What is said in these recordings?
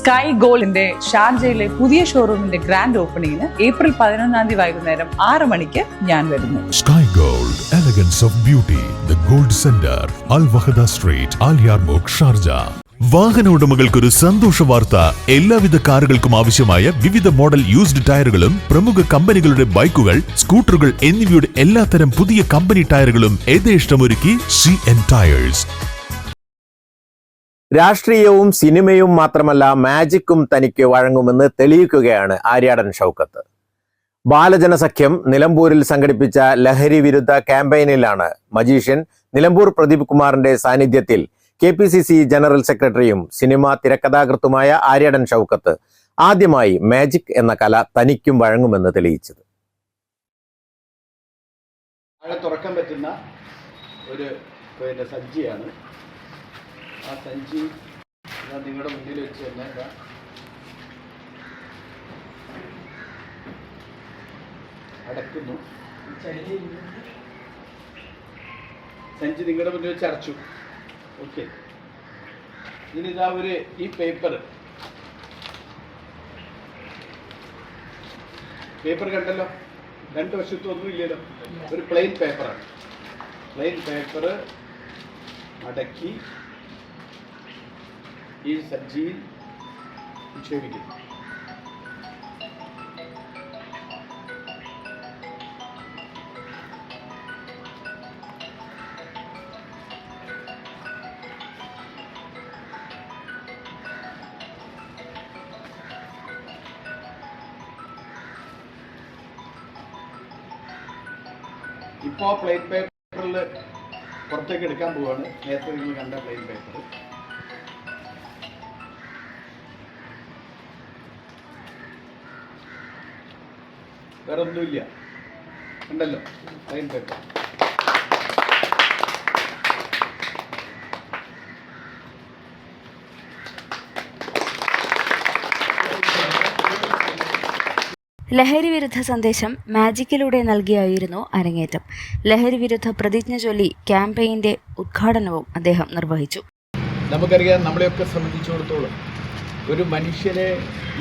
Sky ഗോൾഡിന്റെ ഷാർജയിലെ പുതിയ ഷോറൂമിന്റെ ഗ്രാൻഡ് ഓപ്പണിംഗിന് ഏപ്രിൽ 11 വൈകുന്നേരം 6 മണിക്ക് ഞാൻ വരുന്നു. Sky Gold, elegance of beauty, the Gold Center, Al Wahda Street, Al Yarmouk, Sharjah. വാഹന ഉടമകൾക്കൊരു സന്തോഷ വാർത്ത. എല്ലാവിധ കാറുകൾക്കും ആവശ്യമായ വിവിധ മോഡൽ യൂസ്ഡ് ടയറുകളും പ്രമുഖ കമ്പനികളുടെ ബൈക്കുകൾ, സ്കൂട്ടറുകൾ എന്നിവയുടെ എല്ലാത്തരം പുതിയ കമ്പനി ടയറുകളും യഥേഷ്ടമൊരുക്കി CN ടയേഴ്സ്. രാഷ്ട്രീയവും സിനിമയും മാത്രമല്ല മാജിക്കും തനിക്ക് വഴങ്ങുമെന്ന് തെളിയിക്കുകയാണ് ആര്യാടൻ ഷൗക്കത്ത്. ബാലജനസഖ്യം നിലമ്പൂരിൽ സംഘടിപ്പിച്ച ലഹരി വിരുദ്ധ ക്യാമ്പയിനിലാണ് മജീഷ്യൻ നിലമ്പൂർ പ്രദീപ് കുമാറിന്റെ സാന്നിധ്യത്തിൽ KPCC ജനറൽ സെക്രട്ടറിയും സിനിമാ തിരക്കഥാകൃത്തുമായ ആര്യാടൻ ഷൗക്കത്ത് ആദ്യമായി മാജിക് എന്ന കല തനിക്കും വഴങ്ങുമെന്ന് തെളിയിച്ചത്. തുറക്കാൻ പറ്റുന്ന ഒരു സഞ്ചിയാണ്. ആ സഞ്ചി ഞാൻ നിങ്ങളുടെ മുന്നിൽ വെച്ച് തന്നെ അടക്കുന്നു. സഞ്ചി നിങ്ങളുടെ മുന്നിൽ വെച്ച് അടച്ചു. ഓക്കെ, ഇനിതാ ഈ പേപ്പർ കണ്ടല്ലോ, രണ്ട് വശത്തൊന്നും ഇല്ലല്ലോ, ഒരു പ്ലെയിൻ പേപ്പറാണ്. പ്ലെയിൻ പേപ്പർ അടക്കി ഈ സഞ്ചിയിൽ നിക്ഷേപിക്കുന്നു. ഇപ്പോൾ പ്ലെയിൻ പേപ്പറിൽ പുറത്തേക്ക് എടുക്കാൻ പോവുകയാണ്. നേരത്തെ നിങ്ങൾ കണ്ട പ്ലെയിൻ പേപ്പർ വേറെ ഒന്നുമില്ല, ഉണ്ടല്ലോ പ്ലെയിൻ പേപ്പർ. ലഹരി വിരുദ്ധ സന്ദേശം മാജിക്കിലൂടെ നൽകിയായിരുന്നു അരങ്ങേറ്റം. ലഹരി വിരുദ്ധ പ്രതിജ്ഞ ചൊല്ലി ക്യാമ്പയിന്റെ ഉദ്ഘാടനവും അദ്ദേഹം നിർവഹിച്ചു. നമുക്കറിയാം, നമ്മളെയൊക്കെ സംബന്ധിച്ചിടത്തോളം ഒരു മനുഷ്യനെ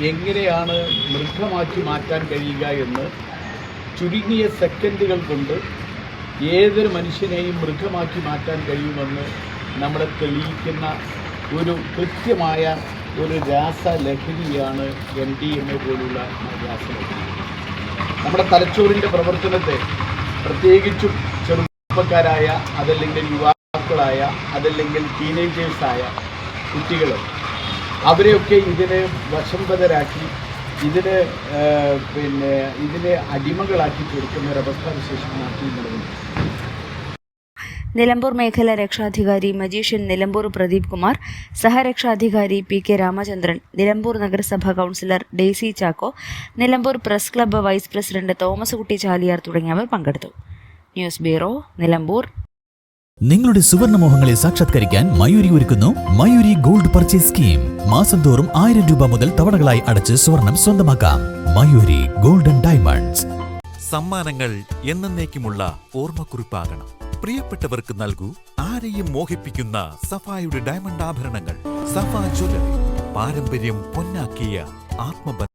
എങ്ങനെയാണ് മൃഗമാക്കി മാറ്റാൻ കഴിയുക എന്ന് ചുരുങ്ങിയ സെക്കൻഡുകൾ കൊണ്ട് ഏതൊരു മനുഷ്യനെയും മൃഗമാക്കി മാറ്റാൻ കഴിയുമെന്ന് നമ്മളെ തെളിയിക്കുന്ന ഒരു കൃത്യമായ ഒരു രാസലഹരിയാണ് MDMA പോലുള്ള രാസലഹരി. നമ്മുടെ തലച്ചോറിൻ്റെ പ്രവർത്തനത്തെ, പ്രത്യേകിച്ചും ചെറുപ്പക്കാരായ, അതല്ലെങ്കിൽ യുവാക്കളായ, അതല്ലെങ്കിൽ ടീനേജേഴ്സായ കുട്ടികൾ, അവരെയൊക്കെ ഇതിനെ വശംവദരാക്കി ഇതിനെ അടിമകളാക്കി തീർക്കുന്ന ഒരവസ്ഥാവിശേഷം നാട്ടിൽ നടന്നു. നിലമ്പൂർ മേഖല രക്ഷാധികാരി മജീഷ്യൻ നിലമ്പൂർ പ്രദീപ് കുമാർ, സഹരക്ഷാധികാരി PK രാമചന്ദ്രൻ, നിലമ്പൂർ നഗരസഭ councillor Daisy Chacko, Nilambur press club vice president Thomas Kutty Chaliyar തുടങ്ങിയവർ പങ്കെടുത്തു. News bureau, Nilambur. നിങ്ങളുടെ സുവർണമോഹങ്ങളെ സാക്ഷാത്കരിക്കാൻ മയൂരി ഒരുക്കുന്നു മയൂരി ഗോൾഡ് പർച്ചേസ് സ്കീം. മാസം തോറും 1000 രൂപ മുതൽ തവണകളായി അടച്ച് സ്വർണം സ്വന്തമാക്കാം. Mayuri golden diamonds. സമ്മാനങ്ങൾ എന്നേക്കുമുള്ള ഓർമ്മക്കുറിപ്പാകണം. പ്രിയപ്പെട്ടവർക്ക് നൽകൂ ആരെയും മോഹിപ്പിക്കുന്ന സഫായുടെ ഡയമണ്ട് ആഭരണങ്ങൾ. സഫ ജ്വല്ലറി, പാരമ്പര്യം പൊന്നാക്കിയ ആത്മബന്ധം.